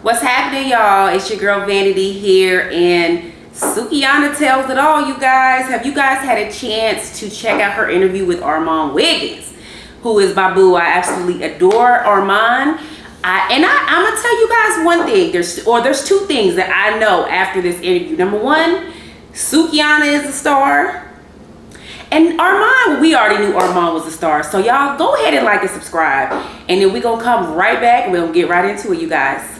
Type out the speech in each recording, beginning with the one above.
What's happening, y'all? It's your girl Vanity here, and Sukihana tells it all, you guys. Have you guys had a chance to check out her interview with Armon Wiggins, who is my boo? I absolutely adore Armon. I'm gonna tell you guys one thing. There's two things that I know after this interview. Number one, Sukihana is a star. And Armon, we already knew Armon was a star. So y'all go ahead and like and subscribe. And then we're gonna come right back and we're gonna get right into it, you guys.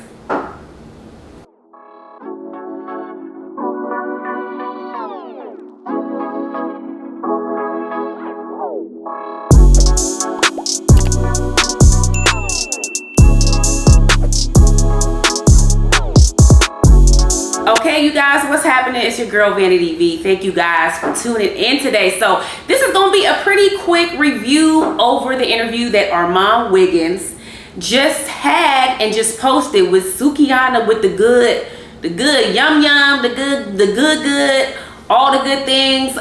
Okay, you guys, what's happening? It's your girl Vanity V. Thank you guys for tuning in today. So this is going to be a pretty quick review over the interview that Armon Wiggins just had and just posted with Sukihana, with the good yum yum, the good, all the good things.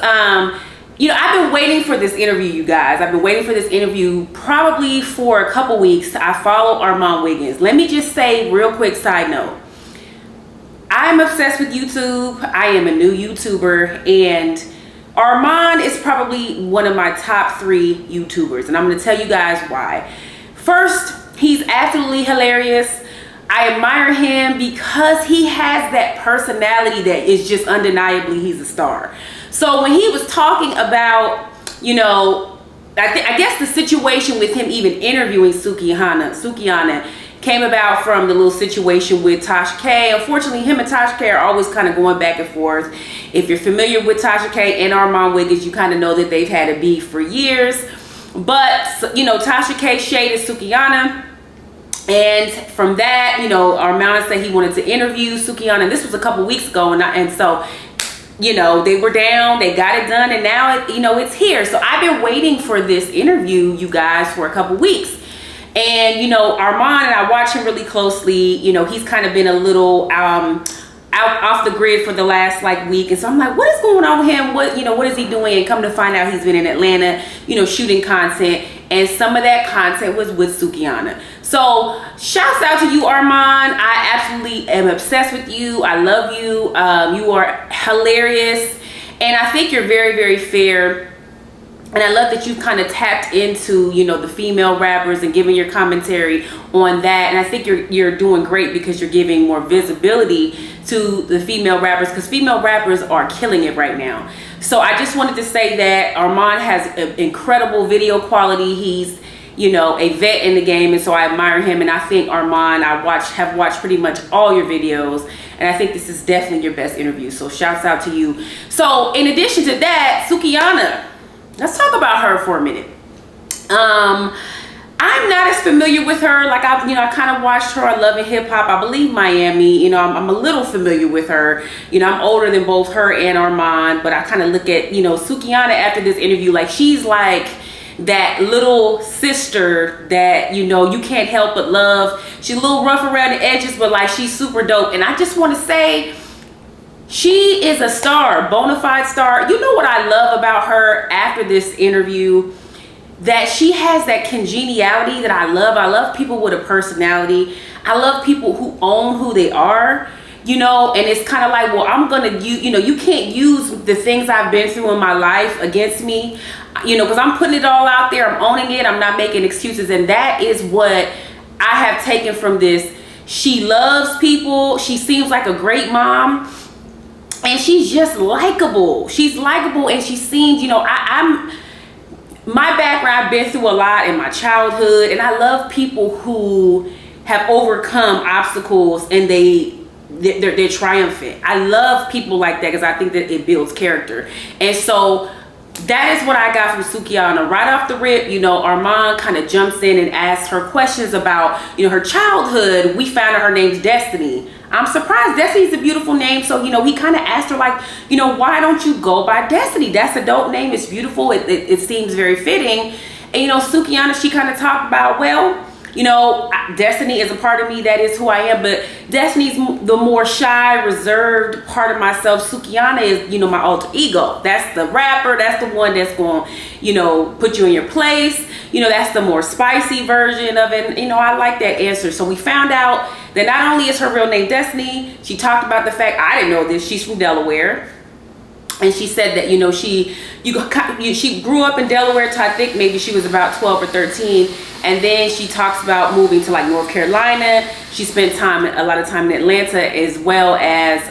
You know, I've been waiting for this interview, you guys. I've been waiting for this interview probably for a couple weeks. I follow Armon Wiggins. Let me just say real quick side note. I'm obsessed with YouTube. I am a new YouTuber, and Armon is probably one of my top 3 YouTubers, and I'm going to tell you guys why. First, he's absolutely hilarious. I admire him because he has that personality that is just undeniably he's a star. So when he was talking about, you know, I guess the situation with him even interviewing Sukihana came about from the little situation with Tasha K. Unfortunately, him and Tasha K are always kind of going back and forth. If you're familiar with Tasha K and Armon Wiggins, you kind of know that they've had a beef for years. But, you know, Tasha K shaded Sukihana. And from that, you know, Armon said he wanted to interview Sukihana. This was a couple weeks ago. And so, you know, they were down, they got it done. And now, you know, it's here. So I've been waiting for this interview, you guys, for a couple weeks. And, you know, Armon, and I watch him really closely, you know, he's kind of been a little out off the grid for the last like week. And so I'm like, what is going on with him? What is he doing? And come to find out, he's been in Atlanta, you know, shooting content. And some of that content was with Sukihana. So shouts out to you, Armon. I absolutely am obsessed with you. I love you. You are hilarious. And I think you're very, very fair. And I love that you've kind of tapped into, you know, the female rappers and giving your commentary on that. And I think you're doing great because you're giving more visibility to the female rappers, because female rappers are killing it right now. So I just wanted to say that Armon has incredible video quality. He's, you know, a vet in the game, and so I admire him. And I think Armon, have watched pretty much all your videos, and I think this is definitely your best interview. So shouts out to you. So in addition to that, Sukihana. Let's talk about her for a minute. I'm not as familiar with her. Like I kind of watched her on Love and Hip Hop. I believe Miami. You know, I'm a little familiar with her. You know, I'm older than both her and Armon, but I kind of look at, you know, Sukihana after this interview, like she's like that little sister that, you know, you can't help but love. She's a little rough around the edges, but like she's super dope. And I just want to say, she is a star, bona fide star. You know what I love about her after this interview? That she has that congeniality that I love. I love people with a personality. I love people who own who they are, you know, and it's kind of like, well, I'm going to, you know, you can't use the things I've been through in my life against me, you know, because I'm putting it all out there. I'm owning it. I'm not making excuses. And that is what I have taken from this. She loves people. She seems like a great mom. And she's just likable. She's likable, and she seems, you know, my background, I've been through a lot in my childhood, and I love people who have overcome obstacles and they're triumphant. I love people like that because I think that it builds character. And so that is what I got from Sukihana right off the rip. You know, Armon kind of jumps in and asks her questions about, you know, her childhood. We found out her name's Destiny. I'm surprised. Destiny's a beautiful name. So, you know, he kind of asked her like, you know, why don't you go by Destiny? That's a dope name. It's beautiful. It seems very fitting. And, you know, Sukihana, she kind of talked about, well, You know, Destiny is a part of me. That is who I am. But Destiny's the more shy, reserved part of myself. Sukihana is, you know, my alter ego. That's the rapper. That's the one that's going to, you know, put you in your place. You know, that's the more spicy version of it. You know, I like that answer. So we found out that not only is her real name Destiny, she talked about the fact, I didn't know this, she's from Delaware. And she said that, you know, she grew up in Delaware till I think maybe she was about 12 or 13. And then she talks about moving to like North Carolina. She spent a lot of time in Atlanta as well as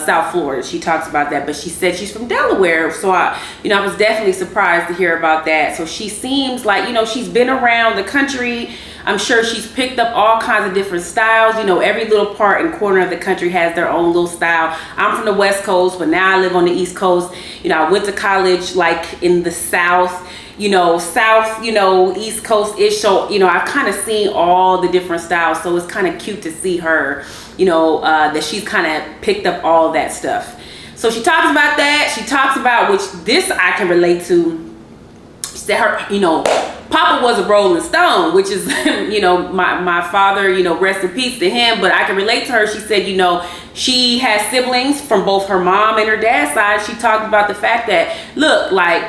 South Florida. She talks about that, but she said she's from Delaware. So I was definitely surprised to hear about that. So she seems like, you know, she's been around the country. I'm sure she's picked up all kinds of different styles. You know, every little part and corner of the country has their own little style. I'm from the West Coast, but now I live on the East Coast. You know, I went to college like in the South, you know, East Coast-ish. So, you know, I've kind of seen all the different styles. So it's kind of cute to see her, you know, that she's kind of picked up all that stuff. So she talks about that. She talks about, which this I can relate to. She said her, you know, Papa was a Rolling Stone, which is, you know, my father, you know, rest in peace to him. But I can relate to her. She said, you know, she has siblings from both her mom and her dad's side. She talked about the fact that, look, like,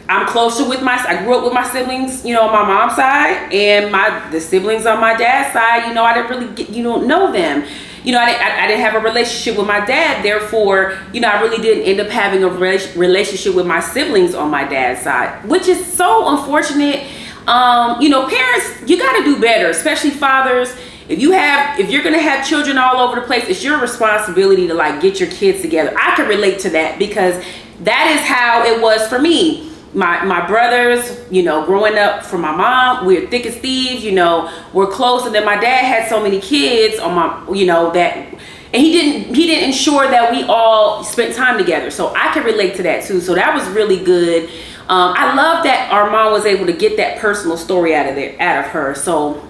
I'm closer with I grew up with my siblings, you know, on my mom's side, and the siblings on my dad's side, you know, I didn't really know them. You know, I didn't have a relationship with my dad. Therefore, you know, I really didn't end up having a relationship with my siblings on my dad's side, which is so unfortunate. You know, parents, you got to do better, especially fathers. If you're going to have children all over the place, it's your responsibility to like get your kids together. I can relate to that because that is how it was for me. My brothers, you know, growing up from my mom, we're thick as thieves, you know, we're close. And then my dad had so many kids on my, you know, that, and he didn't ensure that we all spent time together. So I can relate to that too. So that was really good. I love that Armon was able to get that personal story out of her. So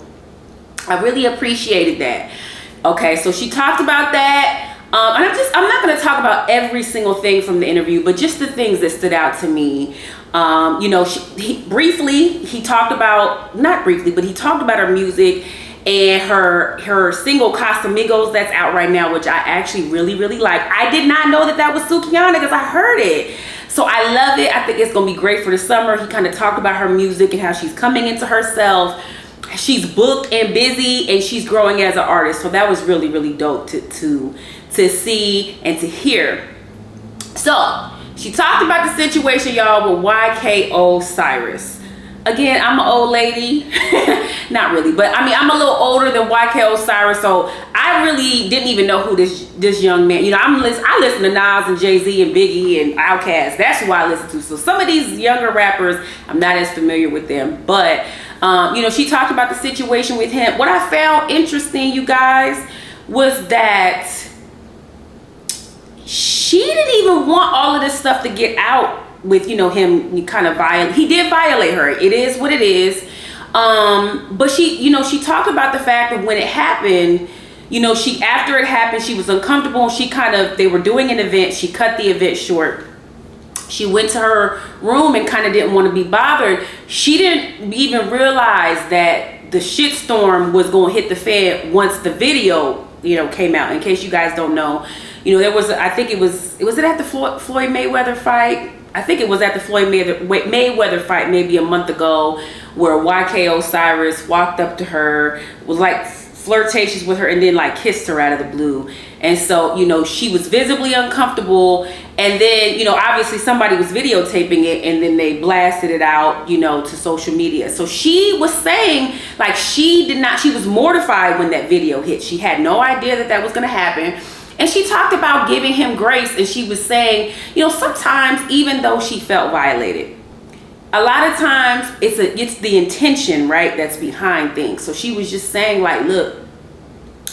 I really appreciated that. Okay, so she talked about that. And I'm not going to talk about every single thing from the interview, but just the things that stood out to me. You know, he talked about, not briefly, but he talked about her music and her single Casamigos that's out right now, which I actually really, really like. I did not know that was Sukihana because I heard it. So I love it. I think it's going to be great for the summer. He kind of talked about her music and how she's coming into herself. She's booked and busy and she's growing as an artist. So that was really, really dope to see and to hear. So she talked about the situation, y'all, with YK Osiris. Again, I'm an old lady. Not really, but I mean, I'm a little older than YK Osiris, so I really didn't even know who this young man, you know, I listen to Nas and Jay-Z and Biggie and Outkast. That's who I listen to. So some of these younger rappers, I'm not as familiar with them, but you know, she talked about the situation with him. What I found interesting, you guys, was that she didn't even want all of this stuff to get out with, you know, him kind of he did violate her. It is what it is. But she, you know, she talked about the fact that when it happened, you know, after it happened, she was uncomfortable. They were doing an event. She cut the event short. She went to her room and kind of didn't want to be bothered. She didn't even realize that the shitstorm was going to hit the fan once the video, you know, came out. In case you guys don't know, you know, there was, I think it was it at the Floyd Mayweather fight? I think it was at the Floyd Mayweather fight maybe a month ago, where YK Osiris walked up to her, was like flirtatious with her, and then like kissed her out of the blue. And so, you know, she was visibly uncomfortable. And then, you know, obviously somebody was videotaping it, and then they blasted it out, you know, to social media. So she was saying, like, she was mortified when that video hit. She had no idea that was going to happen. And she talked about giving him grace, and she was saying, you know, sometimes even though she felt violated, a lot of times it's the intention, right, that's behind things. So she was just saying, like, look,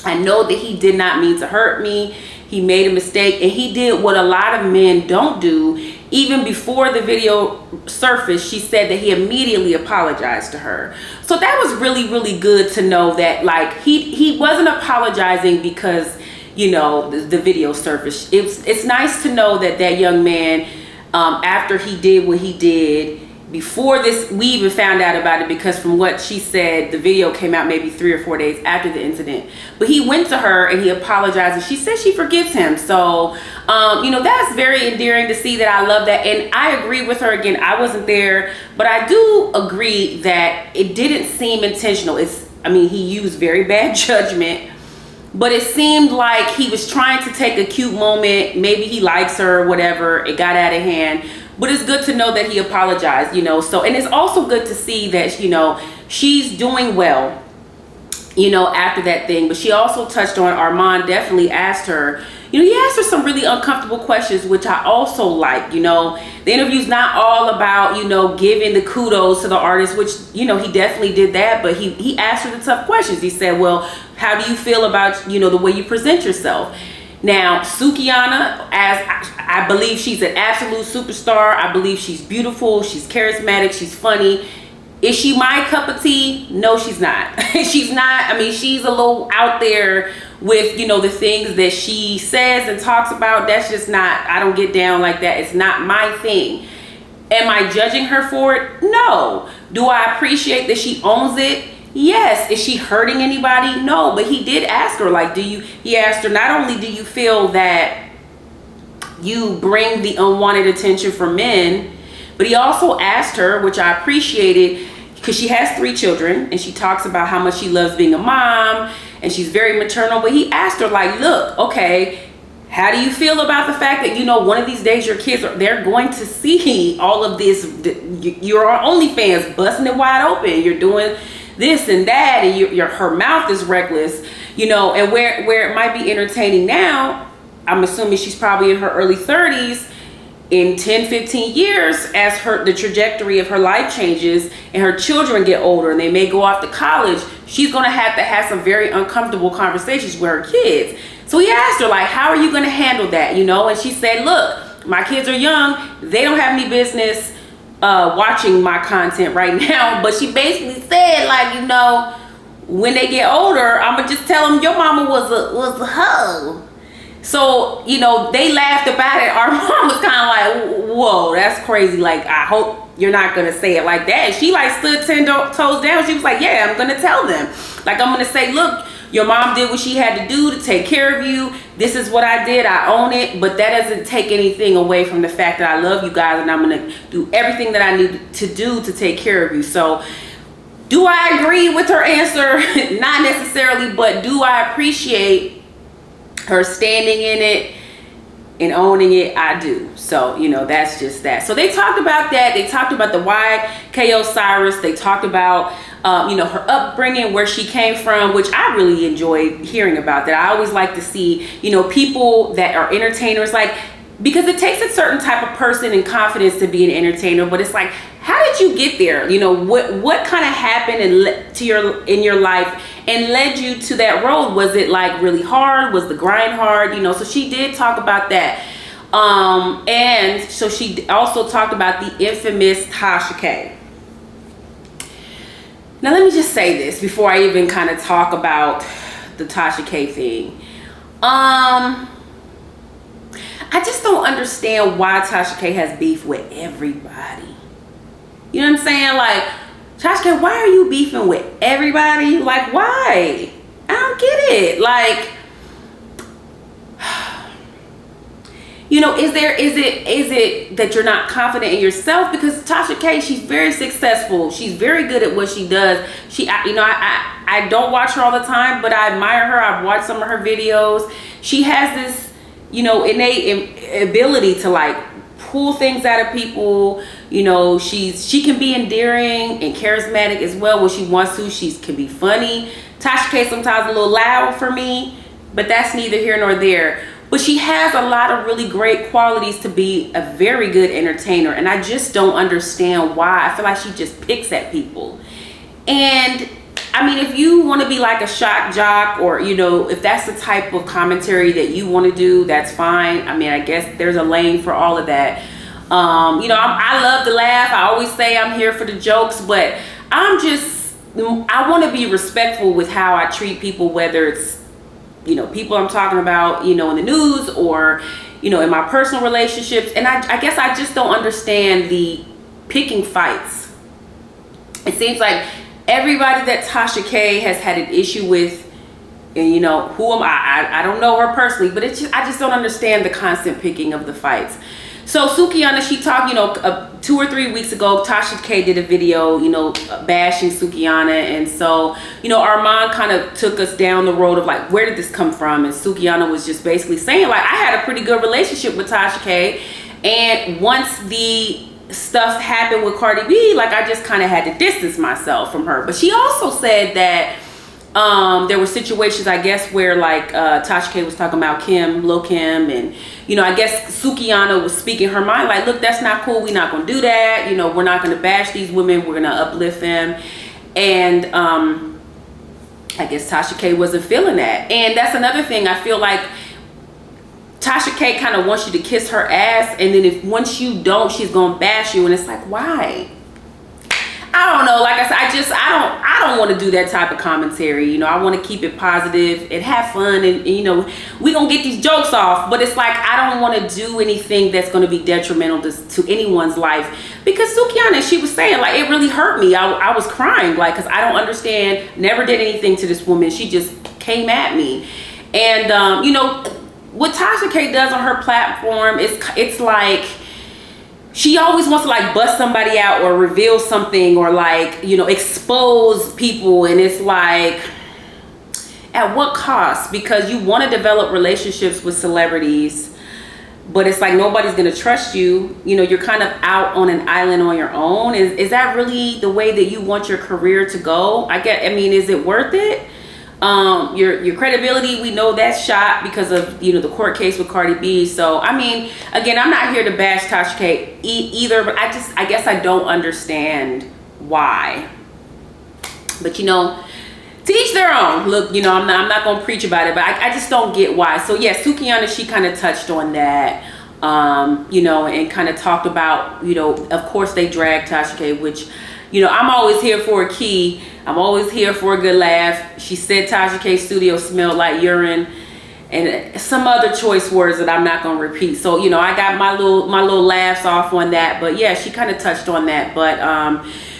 I know that he did not mean to hurt me. He made a mistake, and he did what a lot of men don't do. Even before the video surfaced, she said that he immediately apologized to her. So that was really, really good to know that, like, he wasn't apologizing because, you know, the video surfaced. It's nice to know that young man, after he did what he did, before this, we even found out about it, because from what she said, the video came out maybe 3 or 4 days after the incident. But he went to her and he apologized, and she said she forgives him. So, you know, that's very endearing to see that. I love that. And I agree with her. Again, I wasn't there, but I do agree that it didn't seem intentional. I mean, he used very bad judgment, but it seemed like he was trying to take a cute moment. Maybe he likes her or whatever. It got out of hand. But it's good to know that he apologized, you know. So, and it's also good to see that, you know, she's doing well, you know, after that thing. But she also touched on, Armon definitely asked her, you know, he asked her some really uncomfortable questions, which I also like. You know, the interview's not all about, you know, giving the kudos to the artist, which, you know, he definitely did that. But he asked her the tough questions. He said, well, how do you feel about, you know, the way you present yourself? Now, Sukihana, as I believe she's an absolute superstar. I believe she's beautiful. She's charismatic. She's funny. Is she my cup of tea? No, she's not. She's not. I mean, she's a little out there with, you know, the things that she says and talks about. That's just not, I don't get down like that. It's not my thing. Am I judging her for it? No. Do I appreciate that she owns it? Yes. Is she hurting anybody? No. But he did ask her, like, he asked her, not only do you feel that you bring the unwanted attention from men, but he also asked her, which I appreciated, because she has 3 children and she talks about how much she loves being a mom and she's very maternal. But he asked her, like, look, okay, how do you feel about the fact that, you know, one of these days your kids they're going to see all of this, you're on OnlyFans busting it wide open, you're doing this and that, and her mouth is reckless, you know, and where it might be entertaining now, I'm assuming she's probably in her early 30s. In 10-15 years, as the trajectory of her life changes and her children get older and they may go off to college, she's going to have some very uncomfortable conversations with her kids. So he asked her, like, how are you going to handle that, you know? And she said, look, my kids are young, they don't have any business watching my content right now. But she basically said, like, you know, when they get older, I'm gonna just tell them your mama was a hoe. So, you know, they laughed about it. Our mom was kind of like, whoa, that's crazy. Like, I hope you're not going to say it like that. And she, like, stood 10 toes down. She was like, yeah, I'm going to tell them. Like, I'm going to say, look, your mom did what she had to do to take care of you. This is what I did. I own it. But that doesn't take anything away from the fact that I love you guys and I'm going to do everything that I need to do to take care of you. So, do I agree with her answer? Not necessarily, but do I appreciate her standing in it and owning it? I do. So, you know, that's just that. So they talked about that. They talked about the YK Osiris. They talked about, you know, her upbringing, where she came from, which I really enjoyed hearing about that. I always like to see, you know, people that are entertainers, like, because it takes a certain type of person and confidence to be an entertainer, but it's like, how did you get there? You know, what kind of happened in your life and led you to that road? Was it like really hard? Was the grind hard? You know, so she did talk about that. And so she also talked about the infamous Tasha K. Now, let me just say this before I even kind of talk about the Tasha K thing. I just don't understand why Tasha K has beef with everybody. You know what I'm saying? Like, Tasha K, why are you beefing with everybody? Like, why? I don't get it. Like, you know, is it that you're not confident in yourself? Because Tasha K, she's very successful. She's very good at what she does. I don't watch her all the time, but I admire her. I've watched some of her videos. She has this, you know, innate ability to, like, pull things out of people. You know, she can be endearing and charismatic as well when she wants to. She can be funny. Tasha K sometimes a little loud for me, but that's neither here nor there. But she has a lot of really great qualities to be a very good entertainer, and I just don't understand why. I feel like she just picks at people. And I mean, if you want to be like a shock jock, or, you know, if that's the type of commentary that you want to do, that's fine. I mean, I guess there's a lane for all of that. You know, I love to laugh. I always say I'm here for the jokes, but I want to be respectful with how I treat people, whether it's, you know, people I'm talking about, you know, in the news, or, you know, in my personal relationships. And I guess I just don't understand the picking fights. It seems like everybody that Tasha K has had an issue with, and you know, who am I don't know her personally, but it's just, I just don't understand the constant picking of the fights. So Sukihana, she talked, you know, 2 or 3 weeks ago, Tasha K did a video, you know, bashing Sukihana. And so, you know, Armon kind of took us down the road of like, where did this come from? And Sukihana was just basically saying like, I had a pretty good relationship with Tasha K. And once the stuff happened with Cardi B, like I just kind of had to distance myself from her. But she also said that there were situations, I guess, where like Tasha K was talking about Lil' Kim, and you know, I guess Sukihana was speaking her mind, like, look, that's not cool. We're not gonna do that. You know, we're not gonna bash these women. We're gonna uplift them. And I guess Tasha K wasn't feeling that. And that's another thing. I feel like Tasha K kind of wants you to kiss her ass, and then once you don't, she's gonna bash you, and it's like, why? I don't know. Like I said, I don't want to do that type of commentary. You know, I want to keep it positive and have fun, and you know, we gonna get these jokes off. But it's like I don't want to do anything that's going to be detrimental to anyone's life. Because Sukihana, she was saying like it really hurt me. I was crying like because I don't understand. Never did anything to this woman. She just came at me, and you know what Tasha K does on her platform is it's like, she always wants to like bust somebody out or reveal something or like, you know, expose people. And it's like, at what cost? Because you want to develop relationships with celebrities, but it's like nobody's going to trust you. You know, you're kind of out on an island on your own. Is that really the way that you want your career to go? I mean, is it worth it? Your credibility, we know that's shot because of, you know, the court case with Cardi B. So I mean, again, I'm not here to bash Tasha K either, but I guess I don't understand why. But you know, to each their own. Look, you know, I'm not gonna preach about it, but I just don't get why. So yeah, Sukihana, she kind of touched on that, you know, and kind of talked about, you know, of course they dragged Tasha K, which, you know, I'm always here for a key. I'm always here for a good laugh. She said Tasha K's studio smelled like urine and some other choice words that I'm not going to repeat. So, you know, I got my little laughs off on that. But yeah, she kind of touched on that. But,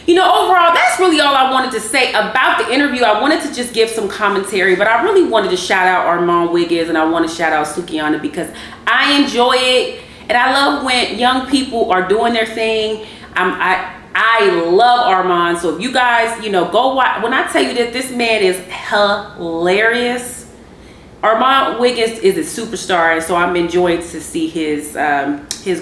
you know, overall, that's really all I wanted to say about the interview. I wanted to just give some commentary, but I really wanted to shout out Armon Wiggins, and I want to shout out Sukihana because I enjoy it. And I love when young people are doing their thing. I love Armon. So if you guys, you know, go watch. When I tell you that this man is hilarious, Armon Wiggins is a superstar, and so I'm enjoying to see his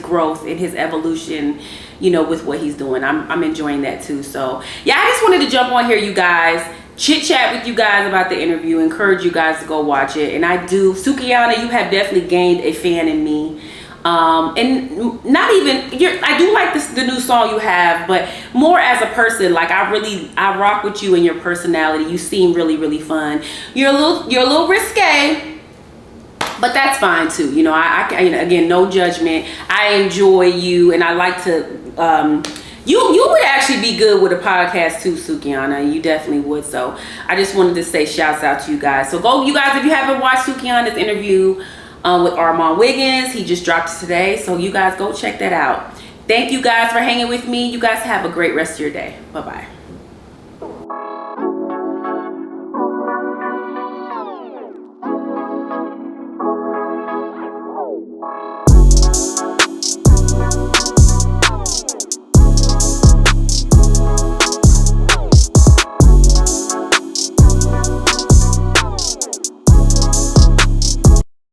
growth and his evolution, you know, with what he's doing. I'm enjoying that too. So yeah, I just wanted to jump on here, you guys, chit chat with you guys about the interview, encourage you guys to go watch it. And I do, Sukihana, you have definitely gained a fan in me. And not even, I do like the new song you have, but more as a person, like I rock with you and your personality. You seem really, really fun. You're a little risque, but that's fine too. You know, you know, again, no judgment. I enjoy you, and I like to, you would actually be good with a podcast too, Sukihana. You definitely would. So I just wanted to say shouts out to you guys. So go, you guys, if you haven't watched Sukihana's interview with Armon Wiggins, he just dropped it today. So you guys go check that out. Thank you guys for hanging with me. You guys have a great rest of your day. Bye-bye.